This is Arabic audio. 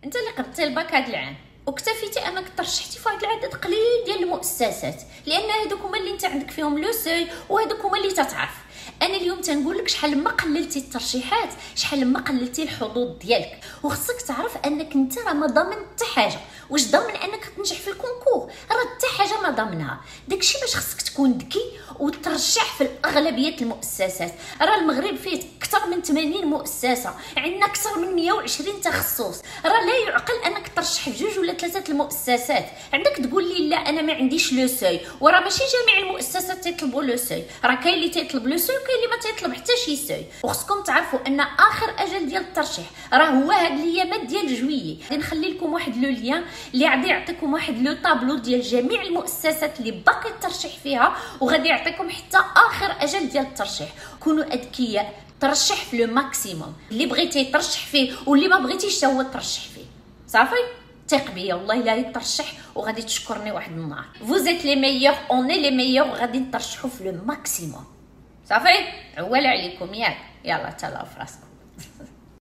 انت اللي قدتي الباك هذا العام واكتفيتي انك ترشحتي في واحد العدد قليل ديال المؤسسات، لان هذوك هما اللي انت عندك فيهم لو سوي وهذوك هما اللي تتعرف. انا اليوم تنقول لك شحال ما قللتي الترشيحات شحال ما قللتي الحظوظ ديالك، وخصك تعرف انك انت راه ما ضامن حتى حاجه. واش ضامن انك تنجح في الكونكور؟ راه حتى حاجه ما ضامنها. داكشي باش خصك تكون ذكي وترشح في الاغلبيه المؤسسات. راه المغرب فيه اكثر من 80 مؤسسه، عندنا اكثر من 120 تخصص. راه لا يعقل انك ترشح في جوج ولا ثلاثه المؤسسات. عندك تقول لي لا انا ما عنديش لو سوي، وراه ماشي جميع المؤسسات تيطلبوا لو سوي، راه كاين اللي تيطلب لو سوي وكاين اللي ما تيطلب حتى شي سوي. وخصكم تعرفوا ان اخر اجل ديال الترشيح راه هو هاد الايامات ديال جويي. غادي نخلي لكم واحد لو ليان اللي غادي يعطيكم واحد لو طابلو ديال جميع المؤسسات اللي باقي الترشيح فيها، وغادي يعطيكم حتى اخر اجل ديال الترشيح. كونوا اذكياء، ترشح في لو ماكسيموم اللي بغيتي ترشح فيه واللي ما بغيتيش حتى هو ترشح فيه. صافي ثق بيا والله الا يترشح وغادي تشكرني واحد النهار. فوزيت لي ميور اوني لي ميور، غادي نترشحوا في لو ماكسيموم. صافي عوال عليكم ياك، يلا تهلاو في راسكم.